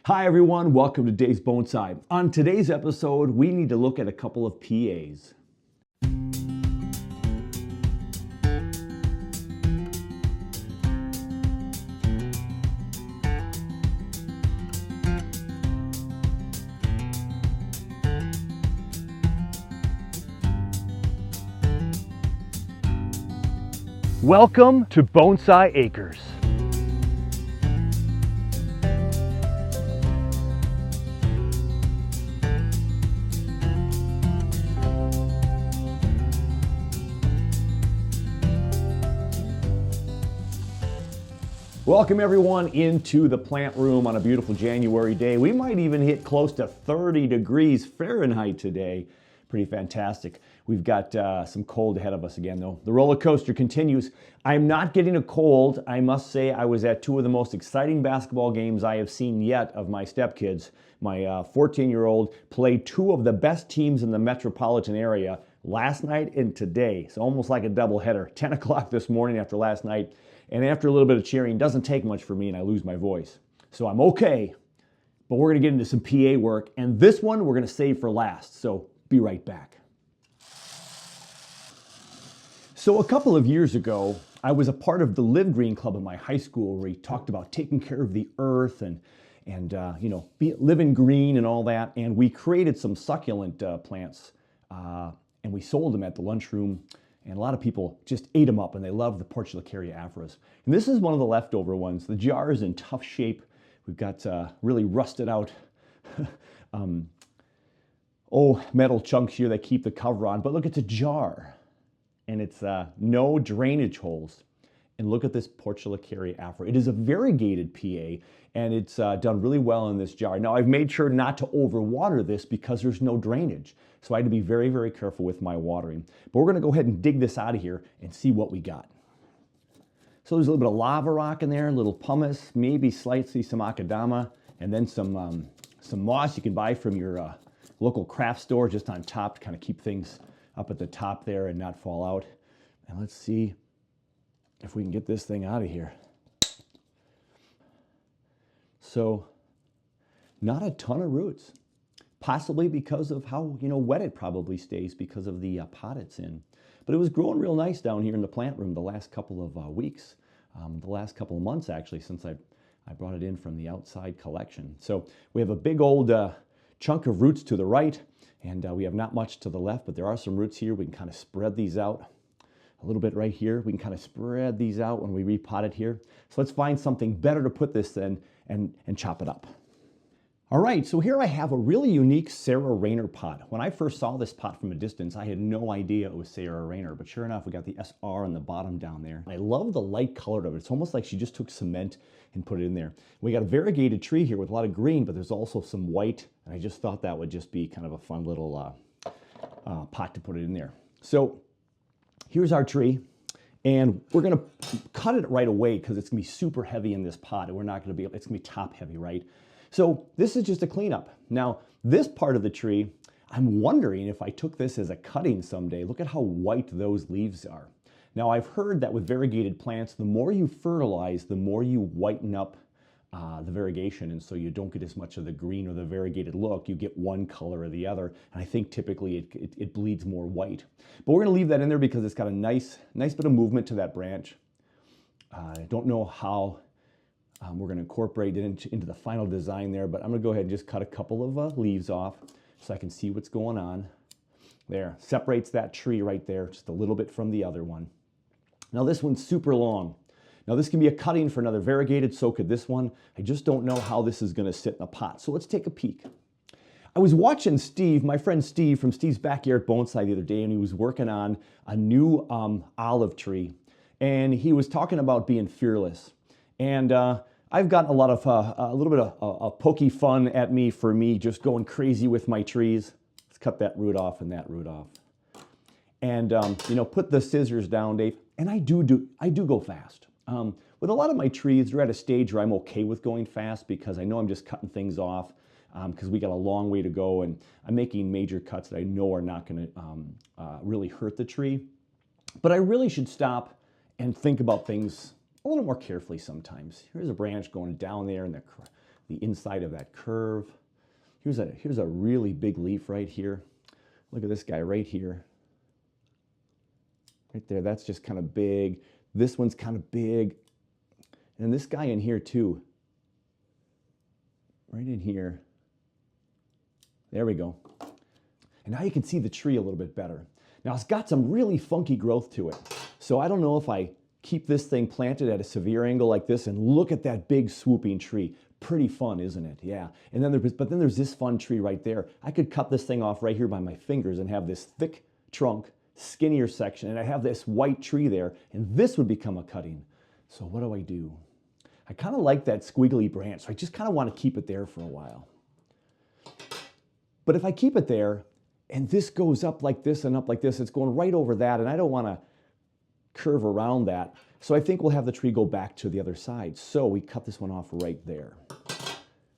Hi everyone, welcome to Dave's Bonsai. On today's episode, we need to look at a couple of PAs. Welcome to Bonsai Acres. Welcome everyone into the plant room on a beautiful January day. We might even hit close to 30 degrees Fahrenheit today. Pretty fantastic. We've got some cold ahead of us again though. The roller coaster continues. I'm not getting a cold. I must say I was at two of the most exciting basketball games I have seen yet of my stepkids. My 14-year-old played two of the best teams in the metropolitan area last night and today. So almost like a doubleheader. 10 o'clock this morning after last night. And after a little bit of cheering, doesn't take much for me and I lose my voice. So I'm okay, but we're gonna get into some PA work, and this one we're gonna save for last, so be right back. So a couple of years ago, I was a part of the Live Green Club in my high school where we talked about taking care of the earth and living green and all that, and we created some succulent plants and we sold them at the lunchroom. And a lot of people just ate them up and they love the Portulacaria Afras. And this is one of the leftover ones. The jar is in tough shape. We've got really rusted out metal chunks here that keep the cover on. But look, it's a jar and it's no drainage holes. And look at this Portulacaria Afra. It is a variegated PA and it's done really well in this jar. Now I've made sure not to overwater this because there's no drainage. So I had to be very, very careful with my watering. But we're gonna go ahead and dig this out of here and see what we got. So there's a little bit of lava rock in there, a little pumice, maybe slightly some akadama, and then some moss you can buy from your local craft store just on top to kind of keep things up at the top there and not fall out. And let's see if we can get this thing out of here. So not a ton of roots. Possibly because of how wet it probably stays because of the pot it's in. But it was growing real nice down here in the plant room the last couple of weeks, the last couple of months actually, since I brought it in from the outside collection. So we have a big old chunk of roots to the right, and we have not much to the left, but there are some roots here. We can kind of spread these out. A little bit right here. We can kind of spread these out when we repot it here. So let's find something better to put this in and chop it up. All right, so here I have a really unique Sarah Rayner pot. When I first saw this pot from a distance, I had no idea it was Sarah Rayner, but sure enough, we got the SR on the bottom down there. I love the light color of it. It's almost like she just took cement and put it in there. We got a variegated tree here with a lot of green, but there's also some white, and I just thought that would just be kind of a fun little pot to put it in there. So here's our tree. And we're gonna cut it right away because it's gonna be super heavy in this pot, and we're not gonna be, it's gonna be top heavy, right? So this is just a cleanup. Now, this part of the tree, I'm wondering if I took this as a cutting someday. Look at how white those leaves are. Now, I've heard that with variegated plants, the more you fertilize, the more you whiten up the variegation, and so you don't get as much of the green or the variegated look. You get one color or the other, and I think typically it bleeds more white. But we're gonna leave that in there because it's got a nice bit of movement to that branch. I don't know how we're going to incorporate it into the final design there, but I'm going to go ahead and just cut a couple of leaves off so I can see what's going on. There, separates that tree right there just a little bit from the other one. Now this one's super long. Now this can be a cutting for another variegated, so could this one. I just don't know how this is going to sit in a pot, so let's take a peek. I was watching Steve, my friend Steve from Steve's Backyard Bonsai the other day, and he was working on a new olive tree, and he was talking about being fearless. And I've gotten a lot of, a little bit of pokey fun at me for me just going crazy with my trees. Let's cut that root off and that root off. And, put the scissors down, Dave. And I do go fast. With a lot of my trees, they're at a stage where I'm okay with going fast because I know I'm just cutting things off because we got a long way to go and I'm making major cuts that I know are not going to really hurt the tree. But I really should stop and think about things a little more carefully sometimes. Here's a branch going down there and the inside of that curve. Here's a really big leaf right here. Look at this guy right here. Right there, that's just kind of big. This one's kind of big. And this guy in here too. Right in here. There we go. And now you can see the tree a little bit better. Now it's got some really funky growth to it. So I don't know if I keep this thing planted at a severe angle like this and look at that big swooping tree. Pretty fun, isn't it? Yeah. And then but then there's this fun tree right there. I could cut this thing off right here by my fingers and have this thick trunk, skinnier section, and I have this white tree there, and this would become a cutting. So what do? I kind of like that squiggly branch, so I just kind of want to keep it there for a while. But if I keep it there, and this goes up like this and up like this, it's going right over that, and I don't want to curve around that. So I think we'll have the tree go back to the other side. So we cut this one off right there.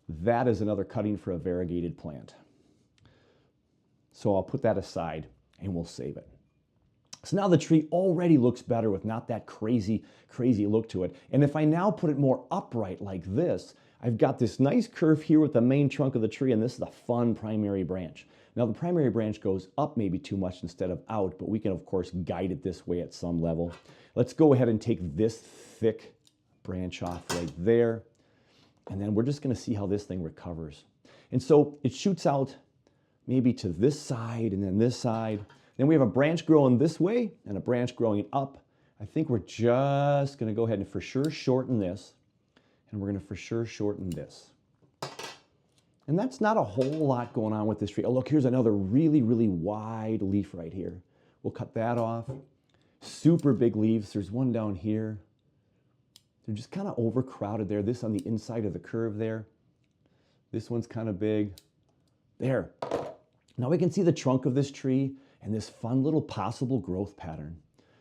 That is another cutting for a variegated plant. So I'll put that aside and we'll save it. So now the tree already looks better with not that crazy look to it. And if I now put it more upright like this, I've got this nice curve here with the main trunk of the tree, and this is the fun primary branch. Now the primary branch goes up maybe too much instead of out, but we can of course guide it this way at some level. Let's go ahead and take this thick branch off right there, and then we're just going to see how this thing recovers. And so it shoots out maybe to this side and then this side. Then we have a branch growing this way and a branch growing up. I think we're just going to go ahead and for sure shorten this, and we're going to for sure shorten this. And that's not a whole lot going on with this tree. Oh, look, here's another really wide leaf right here. We'll cut that off. Super big leaves. There's one down here. They're just kind of overcrowded there. This on the inside of the curve there. This one's kind of big. There. Now we can see the trunk of this tree and this fun little possible growth pattern.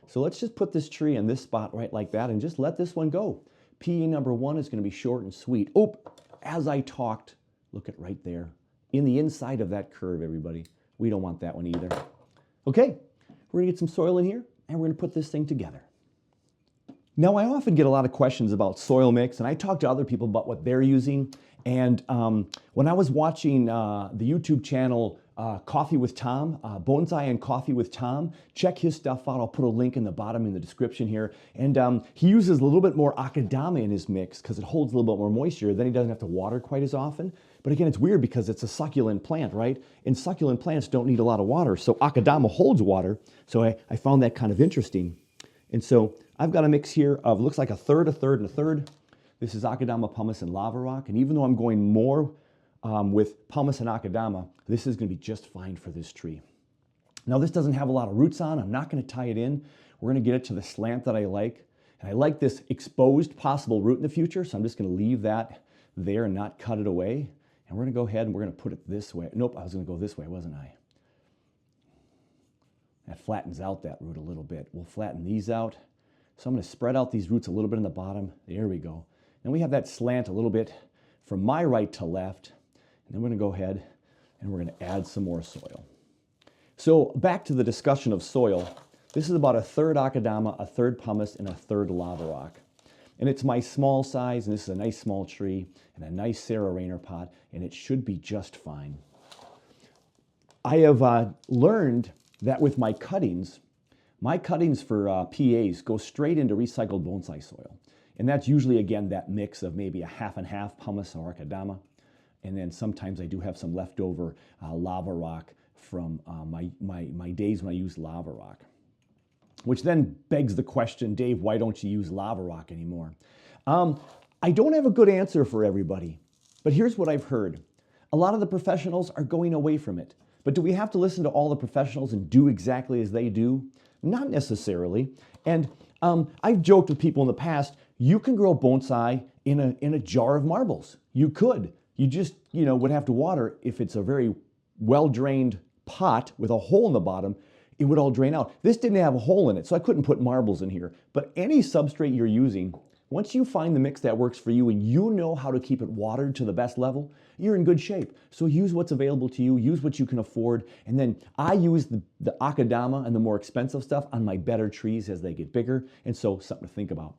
So let's just put this tree in this spot right like that and just let this one go. PE number 1 is going to be short and sweet. Oh, as I talked, look at right there. In the inside of that curve, everybody. We don't want that one either. Okay, we're going to get some soil in here and we're going to put this thing together. Now, I often get a lot of questions about soil mix, and I talk to other people about what they're using. And when I was watching the YouTube channel Coffee with Tom, Bonsai and Coffee with Tom, check his stuff out. I'll put a link in the bottom in the description here. And he uses a little bit more akadama in his mix because it holds a little bit more moisture. Then he doesn't have to water quite as often. But again, it's weird because it's a succulent plant, right? And succulent plants don't need a lot of water. So akadama holds water. So I found that kind of interesting. And so I've got a mix here of, looks like a third, a third, and a third. This is akadama, pumice, and lava rock. And even though I'm going more with pumice and akadama, this is going to be just fine for this tree. Now this doesn't have a lot of roots on. I'm not going to tie it in. We're going to get it to the slant that I like. And I like this exposed possible root in the future, so I'm just going to leave that there and not cut it away. And we're going to go ahead and we're going to put it this way. Nope, I was going to go this way, wasn't I? That flattens out that root a little bit. We'll flatten these out. So I'm going to spread out these roots a little bit in the bottom. There we go. And we have that slant a little bit from my right to left. And then we're going to go ahead and we're going to add some more soil. So back to the discussion of soil. This is about a third akadama, a third pumice, and a third lava rock. And it's my small size, and this is a nice small tree and a nice Sarah Rayner pot, and it should be just fine. I have learned that with my cuttings for PAs go straight into recycled bonsai soil. And that's usually, again, that mix of maybe a half and half pumice or akadama. And then sometimes I do have some leftover lava rock from my days when I used lava rock. Which then begs the question, Dave, why don't you use lava rock anymore? I don't have a good answer for everybody, but here's what I've heard. A lot of the professionals are going away from it. But do we have to listen to all the professionals and do exactly as they do? Not necessarily. And I've joked with people in the past, you can grow bonsai in a jar of marbles. You could. You just, would have to water. If it's a very well-drained pot with a hole in the bottom, it would all drain out. This didn't have a hole in it, so I couldn't put marbles in here. But any substrate you're using, once you find the mix that works for you and you know how to keep it watered to the best level, you're in good shape. So use what's available to you, use what you can afford, and then I use the akadama and the more expensive stuff on my better trees as they get bigger, and so something to think about.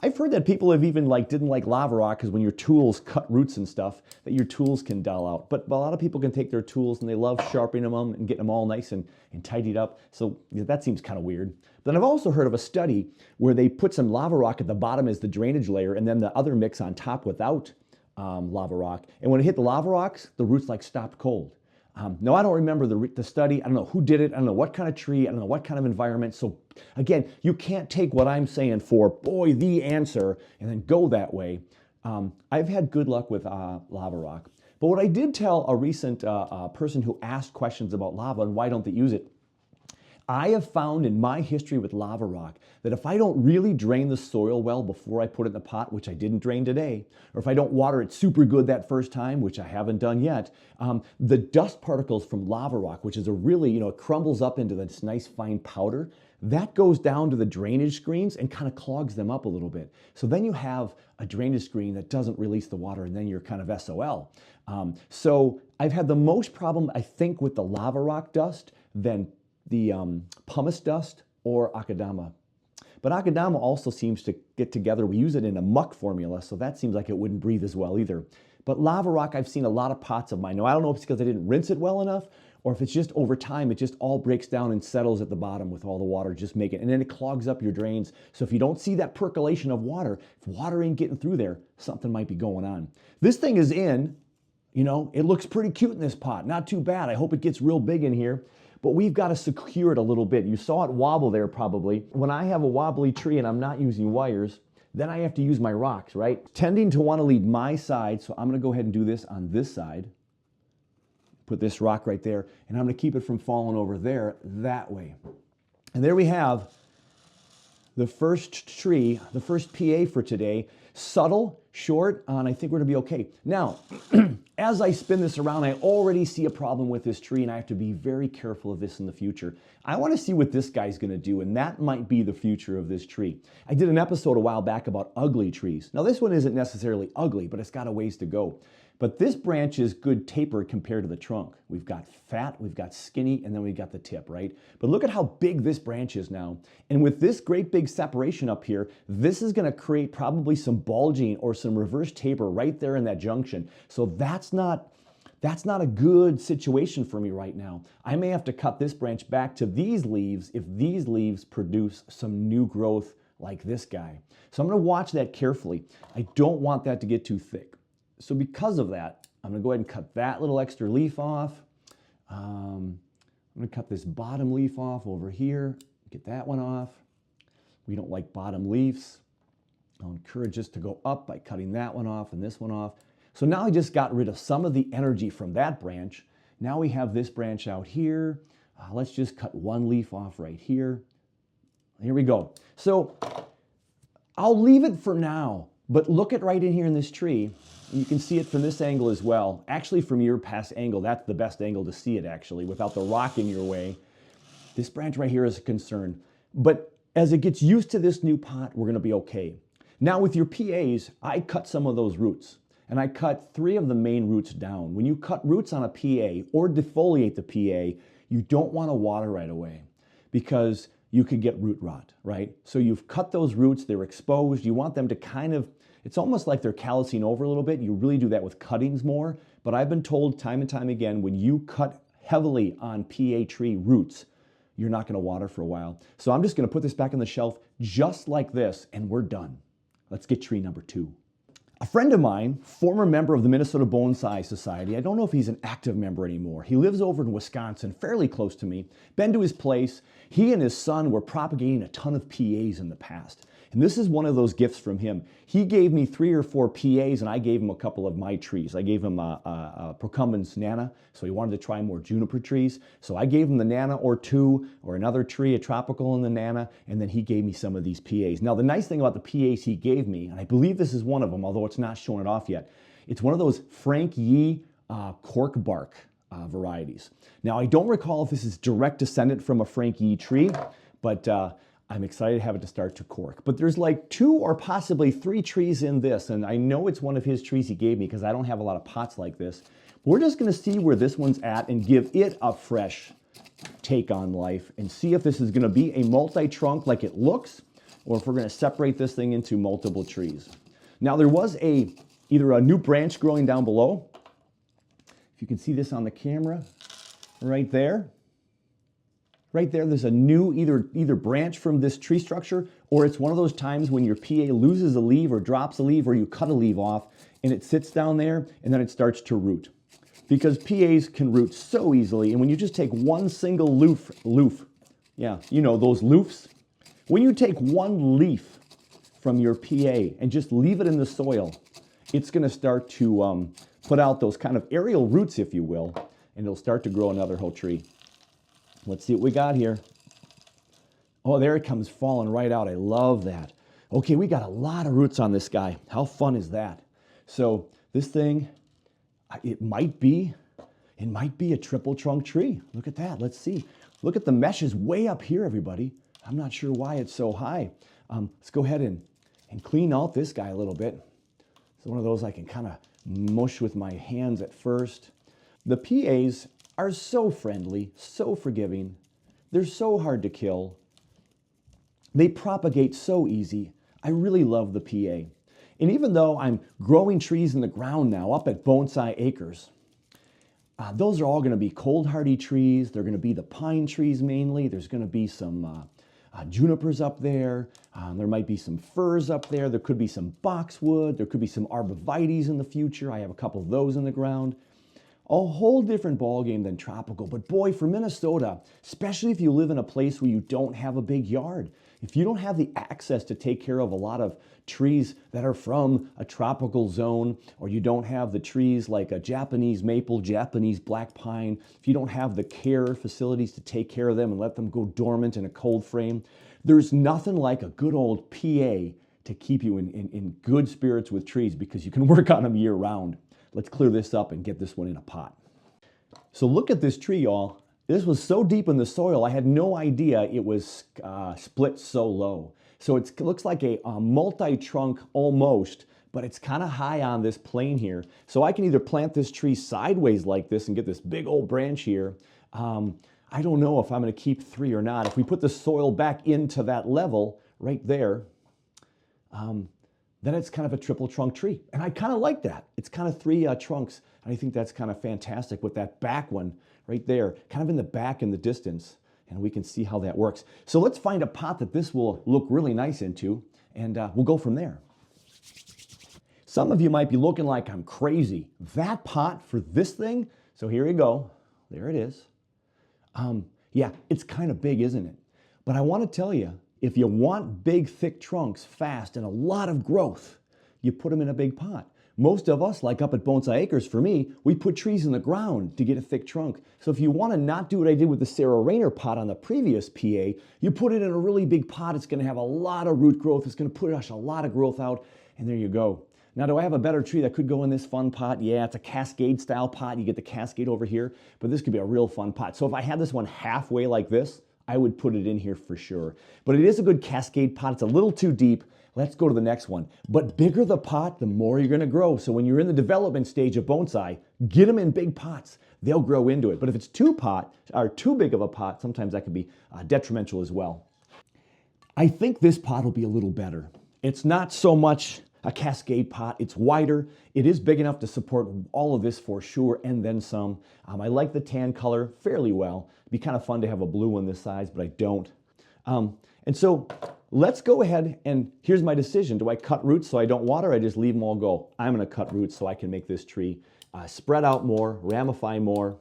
I've heard that people have even didn't like lava rock because when your tools cut roots and stuff, that your tools can dull out. But a lot of people can take their tools and they love sharpening them and getting them all nice and tidied up. So that seems kind of weird. Then I've also heard of a study where they put some lava rock at the bottom as the drainage layer and then the other mix on top without lava rock. And when it hit the lava rocks, the roots stopped cold. Now, I don't remember the study. I don't know who did it. I don't know what kind of tree. I don't know what kind of environment. So again, you can't take what I'm saying for, boy, the answer, and then go that way. I've had good luck with lava rock. But what I did tell a recent person who asked questions about lava and why don't they use it, I have found in my history with lava rock that if I don't really drain the soil well before I put it in the pot, which I didn't drain today, or if I don't water it super good that first time, which I haven't done yet, the dust particles from lava rock, which is a really, it crumbles up into this nice fine powder, that goes down to the drainage screens and kind of clogs them up a little bit. So then you have a drainage screen that doesn't release the water and then you're kind of SOL. So I've had the most problem, I think, with the lava rock dust than the pumice dust or akadama. But akadama also seems to get together. We use it in a muck formula, so that seems like it wouldn't breathe as well either. But lava rock, I've seen a lot of pots of mine. Now, I don't know if it's because I didn't rinse it well enough or if it's just over time, it just all breaks down and settles at the bottom with all the water, just make it. And then it clogs up your drains. So if you don't see that percolation of water, if water ain't getting through there, something might be going on. This thing is in, it looks pretty cute in this pot. Not too bad. I hope it gets real big in here. But we've got to secure it a little bit. You saw it wobble there probably. When I have a wobbly tree and I'm not using wires, then I have to use my rocks, right? Tending to want to lead my side, so I'm going to go ahead and do this on this side. Put this rock right there, and I'm going to keep it from falling over there that way. And there we have the first tree, the first PA for today. Subtle, short, and I think we're going to be okay. Now, as I spin this around, I already see a problem with this tree, and I have to be very careful of this in the future. I want to see what this guy's going to do, and that might be the future of this tree. I did an episode a while back about ugly trees. Now, this one isn't necessarily ugly, but it's got a ways to go. But this branch is good tapered compared to the trunk. We've got fat, we've got skinny, and then we've got the tip, right? But look at how big this branch is now. And with this great big separation up here, this is gonna create probably some bulging or some reverse taper right there in that junction. So that's not a good situation for me right now. I may have to cut this branch back to these leaves if these leaves produce some new growth like this guy. So I'm gonna watch that carefully. I don't want that to get too thick. So because of that, I'm going to go ahead and cut that little extra leaf off. I'm going to cut this bottom leaf off over here. Get that one off. We don't like bottom leaves. I'll encourage us to go up by cutting that one off and this one off. So now I just got rid of some of the energy from that branch. Now we have this branch out here. Let's just cut one leaf off right here. Here we go. So I'll leave it for now, but look at right in here in this tree. You can see it from this angle as well. Actually, from your past angle, that's the best angle to see it actually, without the rock in your way. This branch right here is a concern. But as it gets used to this new pot, we're gonna be okay. Now with your PAs, I cut some of those roots. And I cut 3 of the main roots down. When you cut roots on a PA or defoliate the PA, you don't wanna water right away because you could get root rot, right? So you've cut those roots, they're exposed. You want them to kind of, it's almost like they're callousing over a little bit. You really do that with cuttings more. But I've been told time and time again, when you cut heavily on PA tree roots, you're not gonna water for a while. So I'm just gonna put this back on the shelf just like this, and we're done. Let's get tree number 2. A friend of mine, former member of the Minnesota Bonsai Society, I don't know if he's an active member anymore. He lives over in Wisconsin, fairly close to me. Been to his place. He and his son were propagating a ton of PAs in the past. And this is one of those gifts from him. He gave me 3 or 4 PAs, and I gave him a couple of my trees. I gave him a Procumbens Nana, so he wanted to try more juniper trees. So I gave him the Nana or 2, or another tree, a tropical in the Nana, and then he gave me some of these PAs. Now, the nice thing about the PAs he gave me, and I believe this is one of them, although it's not showing it off yet, it's one of those Frank Yi cork bark varieties. Now, I don't recall if this is direct descendant from a Frank Yi tree, but I'm excited to have it to start to cork. But there's like 2 or possibly 3 trees in this, and I know it's one of his trees he gave me because I don't have a lot of pots like this. We're just gonna see where this one's at and give it a fresh take on life and see if this is gonna be a multi-trunk like it looks, or if we're going to separate this thing into multiple trees. Now there was either a new branch growing down below. If you can see this on the camera, right there. Right there, there's a new either branch from this tree structure, or it's one of those times when your PA loses a leaf or drops a leaf, or you cut a leaf off and it sits down there and then it starts to root. Because PAs can root so easily, and when you just take one single leaf, yeah, you know, those loofs. When you take one leaf from your PA and just leave it in the soil, it's going to start to put out those kind of aerial roots, if you will, and it'll start to grow another whole tree. Let's see what we got here. Oh, there it comes falling right out. I love that. Okay, we got a lot of roots on this guy. How fun is that? So this thing, it might be a triple trunk tree. Look at that. Let's see. Look at the meshes way up here, everybody. I'm not sure why it's so high. Let's go ahead and clean out this guy a little bit. It's one of those I can kind of mush with my hands at first. The PAs are so friendly, so forgiving. They're so hard to kill. They propagate so easy. I really love the PA. And even though I'm growing trees in the ground now up at Bonsai Acres, those are all going to be cold hardy trees. They're going to be the pine trees mainly. There's going to be some junipers up there. There might be some firs up there. There could be some boxwood. There could be some arborvitaes in the future. I have a couple of those in the ground. A whole different ballgame than tropical. But boy, for Minnesota, especially if you live in a place where you don't have a big yard, if you don't have the access to take care of a lot of trees that are from a tropical zone, or you don't have the trees like a Japanese maple, Japanese black pine, if you don't have the care facilities to take care of them and let them go dormant in a cold frame, there's nothing like a good old PA to keep you in good spirits with trees, because you can work on them year round. Let's clear this up and get this one in a pot. So look at this tree, y'all. This was so deep in the soil, I had no idea it was split so low. So it looks like a multi-trunk almost, but it's kind of high on this plane here. So I can either plant this tree sideways like this and get this big old branch here. I don't know if I'm going to keep 3 or not. If we put the soil back into that level right there, then it's kind of a triple trunk tree. And I kind of like that. It's kind of 3 trunks. And I think that's kind of fantastic with that back one right there, kind of in the back in the distance. And we can see how that works. So let's find a pot that this will look really nice into, and we'll go from there. Some of you might be looking like I'm crazy. That pot for this thing? So here you go. There it is. Yeah, it's kind of big, isn't it? But I want to tell you, if you want big, thick trunks fast and a lot of growth, you put them in a big pot. Most of us, like up at Bonsai Acres for me, we put trees in the ground to get a thick trunk. So if you want to not do what I did with the Sarah Rayner pot on the previous PA, you put it in a really big pot. It's going to have a lot of root growth. It's going to push a lot of growth out, and there you go. Now, do I have a better tree that could go in this fun pot? Yeah, it's a cascade style pot. You get the cascade over here, but this could be a real fun pot. So if I had this one halfway like this, I would put it in here for sure. But it is a good cascade pot. It's a little too deep. Let's go to the next one. But bigger the pot, the more you're going to grow. So when you're in the development stage of bonsai, get them in big pots. They'll grow into it. But if it's too big of a pot, sometimes that can be detrimental as well. I think this pot will be a little better. It's not so much a cascade pot. It's wider. It is big enough to support all of this for sure, and then some. I like the tan color fairly well. It'd be kind of fun to have a blue one this size, but I don't. And so let's go ahead, and here's my decision. Do I cut roots so I don't water? I just leave them all go. I'm going to cut roots so I can make this tree spread out more, ramify more,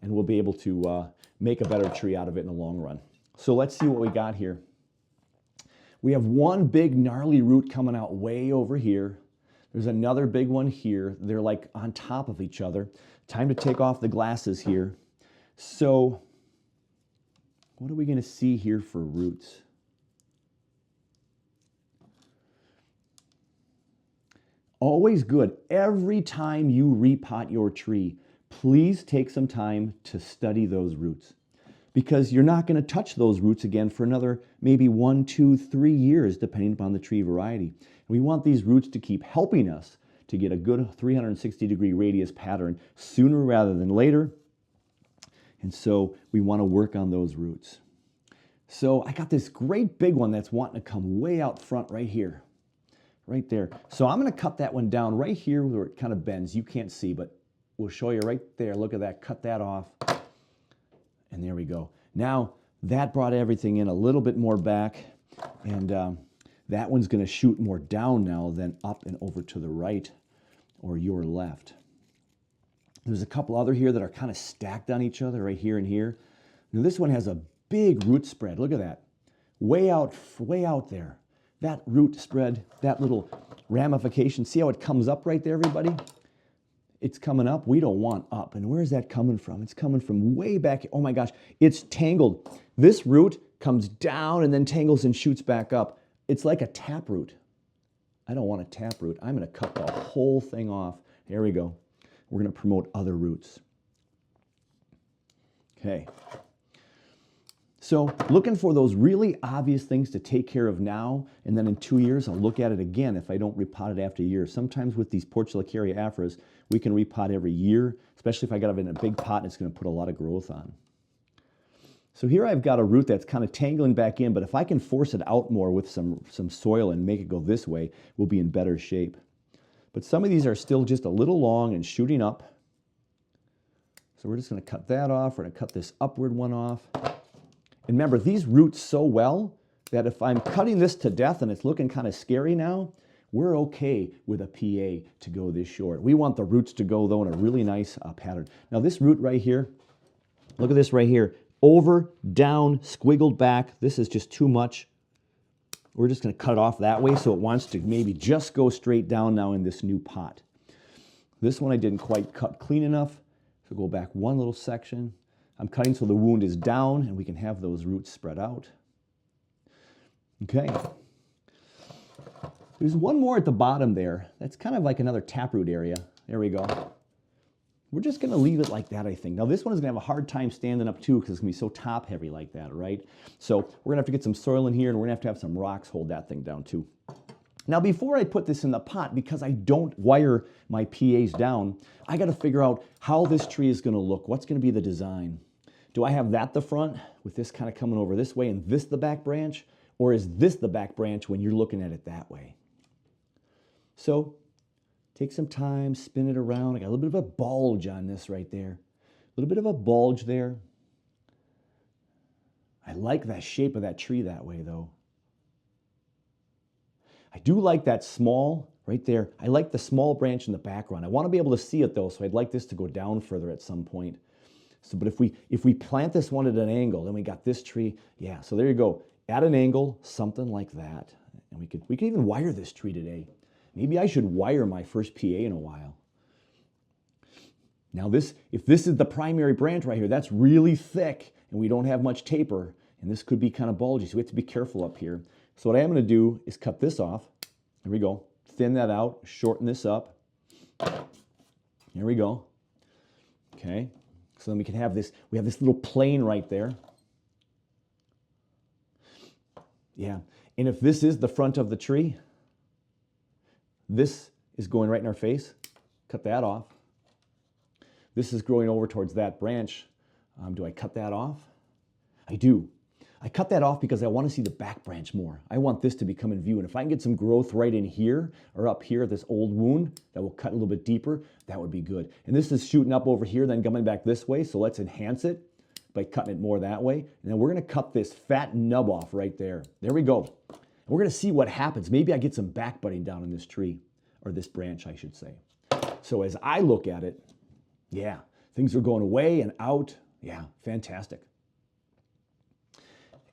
and we'll be able to make a better tree out of it in the long run. So let's see what we got here. We have one big gnarly root coming out way over here. There's another big one here. They're like on top of each other. Time to take off the glasses here. So what are we going to see here for roots? Always good. Every time you repot your tree, please take some time to study those roots, because you're not going to touch those roots again for another maybe 1, 2, 3 years, depending upon the tree variety. We want these roots to keep helping us to get a good 360-degree radius pattern sooner rather than later. And so we want to work on those roots. So I got this great big one that's wanting to come way out front right here, right there. So I'm going to cut that one down right here where it kind of bends. You can't see, but we'll show you right there. Look at that. Cut that off. And there we go. Now that brought everything in a little bit more back, and that one's going to shoot more down now than up and over to the right or your left. There's a couple other here that are kind of stacked on each other right here and here. Now this one has a big root spread. Look at that. Way out there. That root spread, that little ramification. See how it comes up right there, everybody? It's coming up. We don't want up. And where is that coming from? It's coming from way back. Oh my gosh, it's tangled. This root comes down and then tangles and shoots back up. It's like a taproot. I don't want a taproot. I'm going to cut the whole thing off. There we go. We're going to promote other roots. Okay. So looking for those really obvious things to take care of now, and then in 2 years I'll look at it again if I don't repot it after a year. Sometimes with these Portulacaria Afras, we can repot every year, especially if I got it in a big pot and it's going to put a lot of growth on. So here I've got a root that's kind of tangling back in, but if I can force it out more with some soil and make it go this way, we'll be in better shape. But some of these are still just a little long and shooting up. So we're just going to cut that off. We're going to cut this upward one off. And remember, these root so well that if I'm cutting this to death and it's looking kind of scary now, we're okay with a PA to go this short. We want the roots to go, though, in a really nice pattern. Now, this root right here, look at this right here. Over, down, squiggled back. This is just too much. We're just going to cut it off that way so it wants to maybe just go straight down now in this new pot. This one I didn't quite cut clean enough. So go back one little section. I'm cutting so the wound is down and we can have those roots spread out. Okay. There's one more at the bottom there. That's kind of like another taproot area. There we go. We're just going to leave it like that, I think. Now, this one is going to have a hard time standing up, too, because it's going to be so top-heavy like that, right? So we're going to have to get some soil in here, and we're going to have some rocks hold that thing down, too. Now, before I put this in the pot, because I don't wire my PAs down, I got to figure out how this tree is going to look. What's going to be the design? Do I have that the front, with this kind of coming over this way, and this the back branch? Or is this the back branch when you're looking at it that way? So take some time, spin it around. I got a little bit of a bulge on this right there. A little bit of a bulge there. I like that shape of that tree that way, though. I do like that small right there. I like the small branch in the background. I want to be able to see it, though, so I'd like this to go down further at some point. So, but if we plant this one at an angle, then we got this tree. Yeah, so there you go. At an angle, something like that. And we could even wire this tree today. Maybe I should wire my first PA in a while. Now if this is the primary branch right here, that's really thick and we don't have much taper, and this could be kind of bulgy, so we have to be careful up here. So what I am going to do is cut this off. There we go. Thin that out, shorten this up. Here we go. Okay. So then we can have this, we have this little plane right there. Yeah. And if this is the front of the tree, this is going right in our face. Cut that off. This is growing over towards that branch. Do I cut that off? I do. I cut that off because I want to see the back branch more. I want this to become in view. And if I can get some growth right in here or up here, this old wound that will cut a little bit deeper, that would be good. And this is shooting up over here, then coming back this way. So let's enhance it by cutting it more that way. And then we're going to cut this fat nub off right there. There we go. We're going to see what happens. Maybe I get some back budding down in this tree, or this branch, I should say. So as I look at it, yeah, things are going away and out. Yeah, fantastic.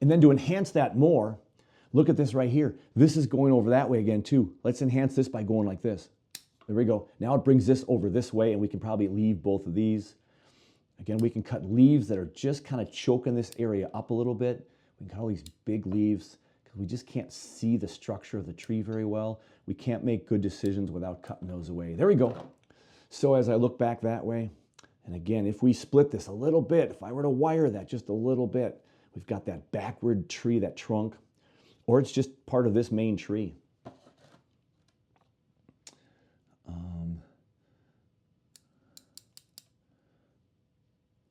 And then to enhance that more, look at this right here. This is going over that way again too. Let's enhance this by going like this. There we go. Now it brings this over this way, and we can probably leave both of these. Again, we can cut leaves that are just kind of choking this area up a little bit. We can cut all these big leaves, we just can't see the structure of the tree very well. We can't make good decisions without cutting those away. There we go. So as I look back that way, and again, if we split this a little bit, if I were to wire that just a little bit, we've got that backward tree, that trunk, or it's just part of this main tree.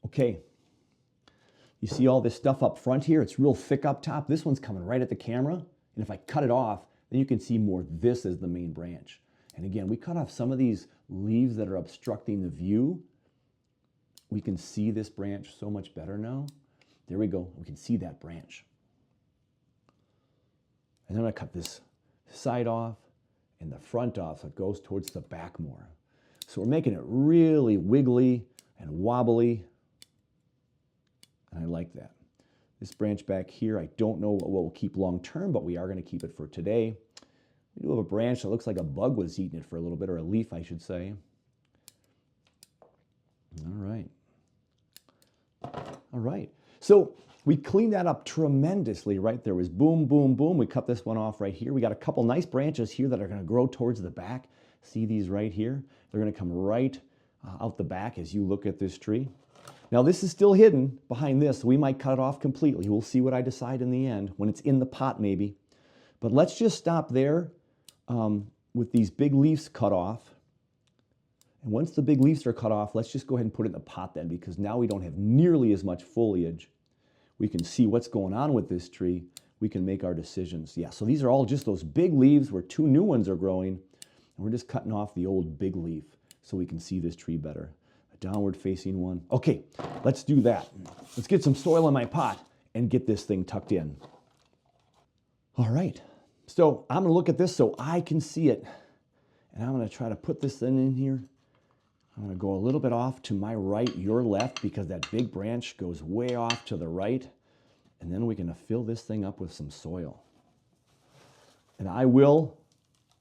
Okay. You see all this stuff up front here? It's real thick up top. This one's coming right at the camera. And if I cut it off, then you can see more this as the main branch. And again, we cut off some of these leaves that are obstructing the view. We can see this branch so much better now. There we go. We can see that branch. And then I cut this side off and the front off so it goes towards the back more. So we're making it really wiggly and wobbly. And I like that. This branch back here, I don't know what we'll keep long term, but we are going to keep it for today. We do have a branch that looks like a bug was eating it for a little bit, or a leaf, I should say. All right. All right. So we cleaned that up tremendously, right? There was boom, boom, boom. We cut this one off right here. We got a couple nice branches here that are going to grow towards the back. See these right here? They're going to come right out the back as you look at this tree. Now this is still hidden behind this. We might cut it off completely. We'll see what I decide in the end, when it's in the pot maybe. But let's just stop there with these big leaves cut off. And once the big leaves are cut off, let's just go ahead and put it in the pot then, because now we don't have nearly as much foliage. We can see what's going on with this tree. We can make our decisions. Yeah, so these are all just those big leaves where two new ones are growing. And we're just cutting off the old big leaf so we can see this tree better. A downward facing one. Okay, let's do that. Let's get some soil in my pot and get this thing tucked in. All right, so I'm gonna look at this so I can see it. And I'm gonna try to put this thing in here. I'm gonna go a little bit off to my right, your left, because that big branch goes way off to the right. And then we're gonna fill this thing up with some soil. And I will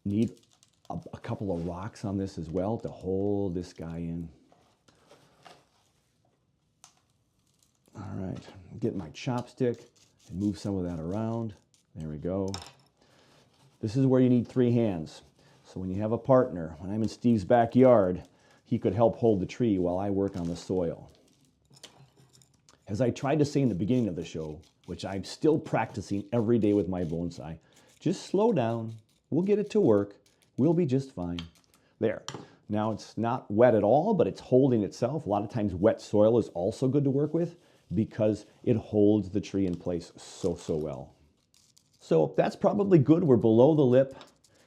need a couple of rocks on this as well to hold this guy in. All right, get my chopstick and move some of that around. There we go. This is where you need 3 hands. So when you have a partner, when I'm in Steve's backyard, he could help hold the tree while I work on the soil. As I tried to say in the beginning of the show, which I'm still practicing every day with my bonsai, just slow down. We'll get it to work. We'll be just fine. There. Now it's not wet at all, but it's holding itself. A lot of times wet soil is also good to work with because it holds the tree in place so well. So that's probably good. We're below the lip.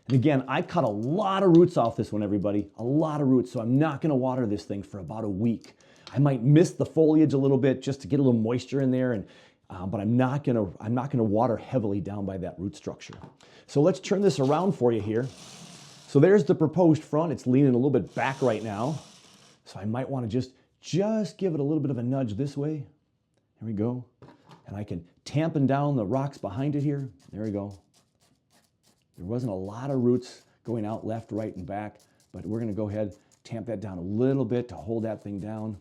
And again, I cut a lot of roots off this one, everybody. A lot of roots, so I'm not gonna water this thing for about a week. I might miss the foliage a little bit just to get a little moisture in there, and but I'm not gonna water heavily down by that root structure. So let's turn this around for you here. So there's the proposed front. It's leaning a little bit back right now. So I might wanna just give it a little bit of a nudge this way. There we go. And I can tampen down the rocks behind it here. There we go. There wasn't a lot of roots going out left, right, and back, but we're gonna go ahead, tamp that down a little bit to hold that thing down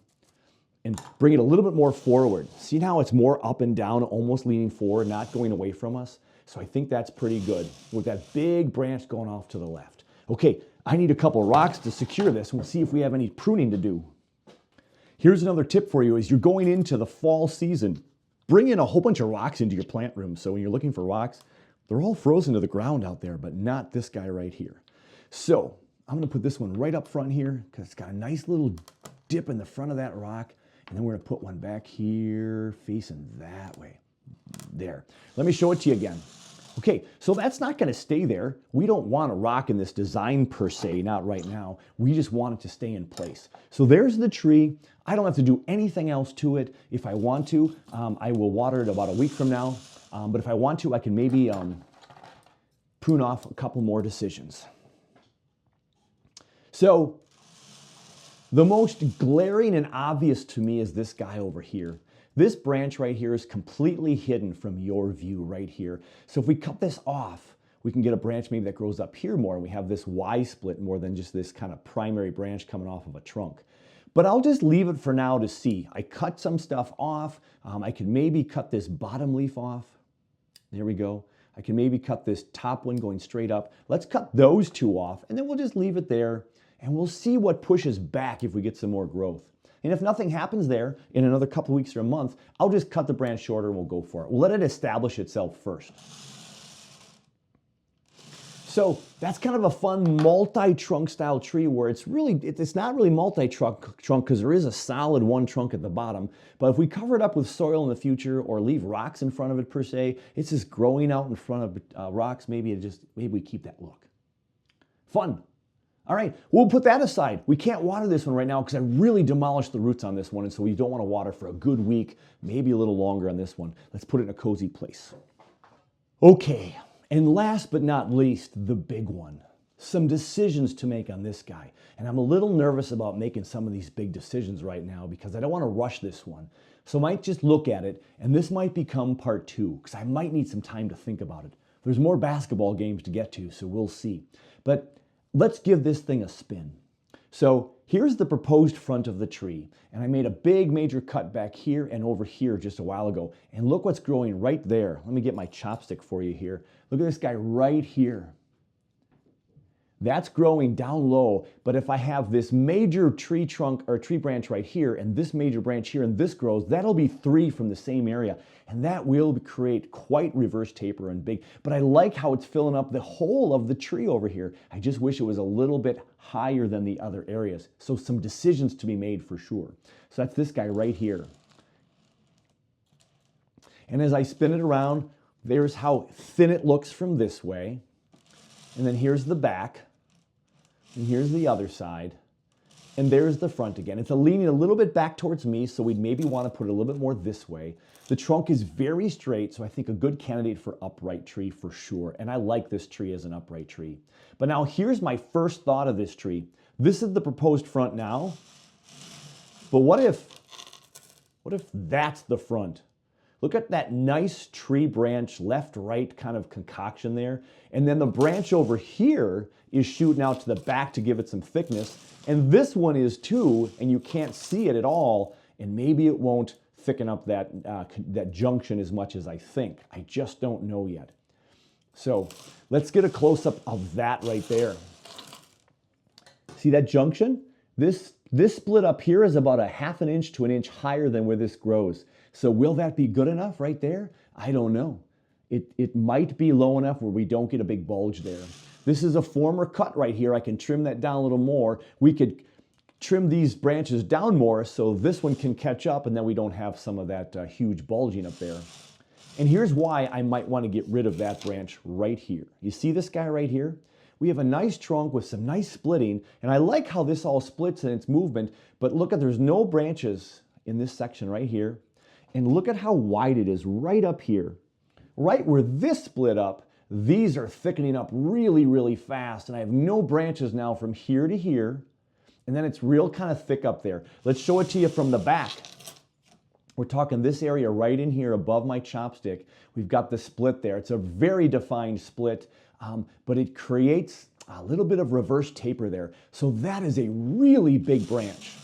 and bring it a little bit more forward. See how it's more up and down, almost leaning forward, not going away from us? So I think that's pretty good with that big branch going off to the left. Okay, I need a couple of rocks to secure this. We'll see if we have any pruning to do. Here's another tip for you as you're going into the fall season. Bring in a whole bunch of rocks into your plant room. So when you're looking for rocks, they're all frozen to the ground out there, but not this guy right here. So I'm gonna put this one right up front here because it's got a nice little dip in the front of that rock. And then we're gonna put one back here facing that way. There. Let me show it to you again. Okay, so that's not gonna stay there. We don't want a rock in this design per se, not right now. We just want it to stay in place. So there's the tree. I don't have to do anything else to it. If I want to, I will water it about a week from now. But if I want to, I can maybe prune off a couple more decisions. So the most glaring and obvious to me is this guy over here. This branch right here is completely hidden from your view right here. So if we cut this off, we can get a branch maybe that grows up here more, and we have this Y split more than just this kind of primary branch coming off of a trunk. But I'll just leave it for now to see. I cut some stuff off. I can maybe cut this bottom leaf off. There we go. I can maybe cut this top one going straight up. Let's cut those two off, and then we'll just leave it there, and we'll see what pushes back if we get some more growth. And if nothing happens there in another couple weeks or a month, I'll just cut the branch shorter and we'll go for it. We'll let it establish itself first. So that's kind of a fun multi-trunk style tree where it's not really multi-trunk because there is a solid one trunk at the bottom. But if we cover it up with soil in the future or leave rocks in front of it per se, it's just growing out in front of rocks. Maybe we keep that look. Fun. All right, we'll put that aside. We can't water this one right now because I really demolished the roots on this one, and so we don't want to water for a good week, maybe a little longer on this one. Let's put it in a cozy place. Okay, and last but not least, the big one. Some decisions to make on this guy. And I'm a little nervous about making some of these big decisions right now because I don't want to rush this one. So I might just look at it, and this might become part 2 because I might need some time to think about it. There's more basketball games to get to, so we'll see. But let's give this thing a spin. So here's the proposed front of the tree. And I made a big major cut back here and over here just a while ago. And look what's growing right there. Let me get my chopstick for you here. Look at this guy right here. That's growing down low, but if I have this major tree trunk or tree branch right here and this major branch here and this grows, that'll be 3 from the same area. And that will create quite reverse taper and big. But I like how it's filling up the whole of the tree over here. I just wish it was a little bit higher than the other areas. So some decisions to be made for sure. So that's this guy right here. And as I spin it around, there's how thin it looks from this way. And then here's the back. And here's the other side. And there's the front again. It's leaning a little bit back towards me, so we'd maybe want to put it a little bit more this way. The trunk is very straight, so I think a good candidate for upright tree for sure. And I like this tree as an upright tree. But now here's my first thought of this tree. This is the proposed front now. But what if that's the front? Look at that nice tree branch, left-right kind of concoction there. And then the branch over here is shooting out to the back to give it some thickness. And this one is too, and you can't see it at all. And maybe it won't thicken up that junction as much as I think. I just don't know yet. So let's get a close-up of that right there. See that junction? This split up here is about 1/2 inch to 1 inch higher than where this grows. So will that be good enough right there? I don't know. It might be low enough where we don't get a big bulge there. This is a former cut right here. I can trim that down a little more. We could trim these branches down more so this one can catch up and then we don't have some of that huge bulging up there. And here's why I might want to get rid of that branch right here. You see this guy right here? We have a nice trunk with some nice splitting, and I like how this all splits in its movement, but look at, there's no branches in this section right here. And look at how wide it is right up here. Right where this split up, these are thickening up really, really fast, and I have no branches now from here to here, and then it's real kind of thick up there. Let's show it to you from the back. We're talking this area right in here above my chopstick. We've got the split there. It's a very defined split, but it creates a little bit of reverse taper there. So that is a really big branch.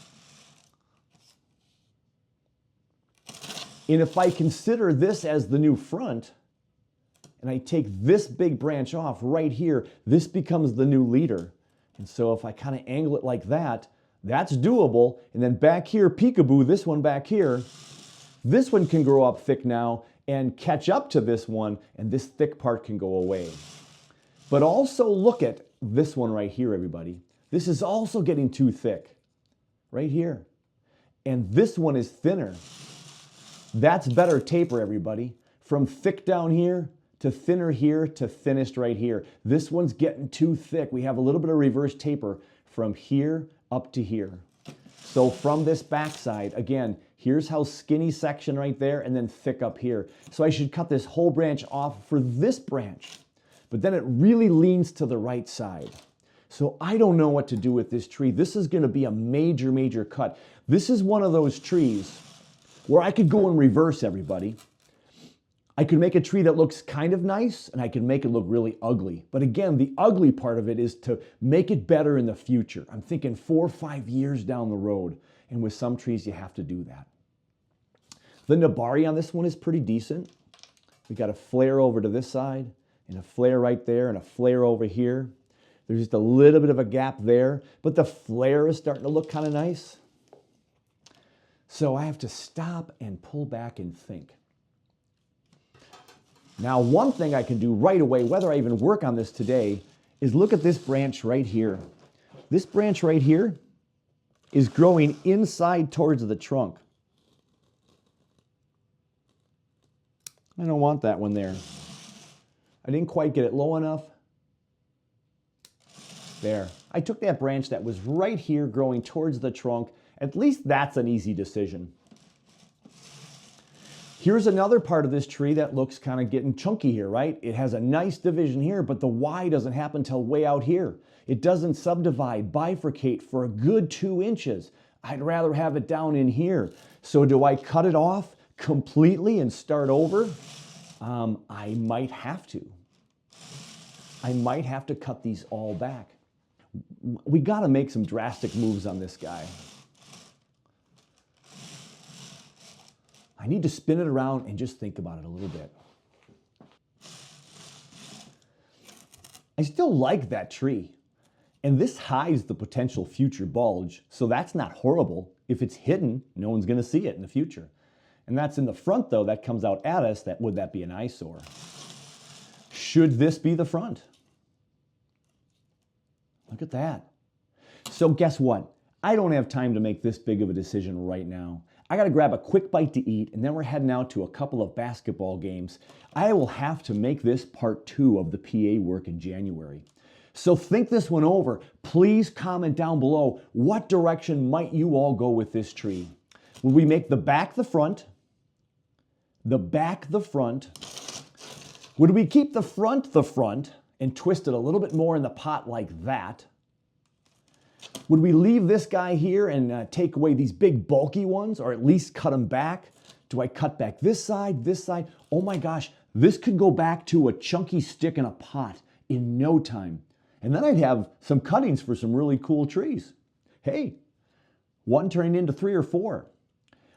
And if I consider this as the new front, and I take this big branch off right here, this becomes the new leader. And so if I kind of angle it like that, that's doable. And then back here, peekaboo, this one back here, this one can grow up thick now and catch up to this one, and this thick part can go away. But also look at this one right here, everybody. This is also getting too thick, right here. And this one is thinner. That's better taper, everybody. From thick down here to thinner here to thinnest right here. This one's getting too thick. We have a little bit of reverse taper from here up to here. So from this backside, again, here's how skinny section right there and then thick up here. So I should cut this whole branch off for this branch, but then it really leans to the right side. So I don't know what to do with this tree. This is gonna be a major, major cut. This is one of those trees where I could go in reverse, everybody. I could make a tree that looks kind of nice, and I could make it look really ugly. But again, the ugly part of it is to make it better in the future. I'm thinking 4 or 5 years down the road, and with some trees, you have to do that. The Nabari on this one is pretty decent. We got a flare over to this side, and a flare right there, and a flare over here. There's just a little bit of a gap there, but the flare is starting to look kind of nice. So I have to stop and pull back and think. Now, one thing I can do right away, whether I even work on this today, is look at this branch right here. This branch right here is growing inside towards the trunk. I don't want that one there. I didn't quite get it low enough. There. I took that branch that was right here growing towards the trunk. At least that's an easy decision. Here's another part of this tree that looks kind of getting chunky here, right? It has a nice division here, but the Y doesn't happen until way out here. It doesn't subdivide, bifurcate for a good 2 inches. I'd rather have it down in here. So do I cut it off completely and start over? I might have to. I might have to cut these all back. We got to make some drastic moves on this guy. I need to spin it around and just think about it a little bit. I still like that tree. And this hides the potential future bulge, so that's not horrible. If it's hidden, no one's going to see it in the future. And that's in the front, though, that comes out at us. Would that be an eyesore? Should this be the front? Look at that. So guess what? I don't have time to make this big of a decision right now. I got to grab a quick bite to eat, and then we're heading out to a couple of basketball games. I will have to make this part 2 of the PA work in January. So think this one over. Please comment down below, what direction might you all go with this tree? Would we make the back the front? The back the front? Would we keep the front and twist it a little bit more in the pot like that? Would we leave this guy here and take away these big bulky ones, or at least cut them back? Do I cut back this side, this side? Oh my gosh, this could go back to a chunky stick in a pot in no time. And then I'd have some cuttings for some really cool trees. Hey, one turning into 3 or 4.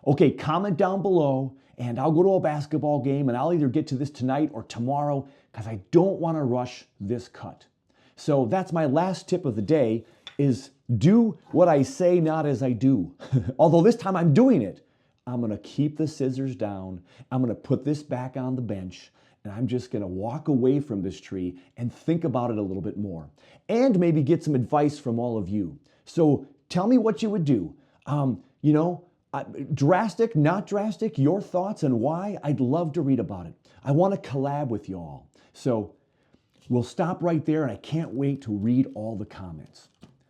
Okay, comment down below, and I'll go to a basketball game, and I'll either get to this tonight or tomorrow, because I don't want to rush this cut. So that's my last tip of the day, is do what I say, not as I do. Although this time I'm doing it. I'm going to keep the scissors down. I'm going to put this back on the bench, and I'm just going to walk away from this tree and think about it a little bit more. And maybe get some advice from all of you. So tell me what you would do. Drastic, not drastic, your thoughts and why. I'd love to read about it. I want to collab with you all. So we'll stop right there, and I can't wait to read all the comments.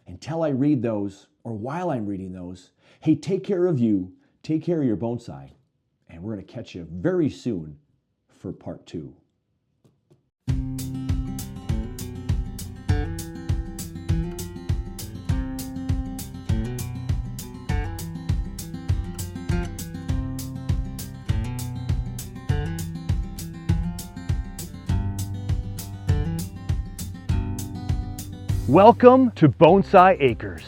Until I read those, or while I'm reading those, hey, take care of you, take care of your bonsai, and we're going to catch you very soon for part 2. Welcome to Bonsai Acres.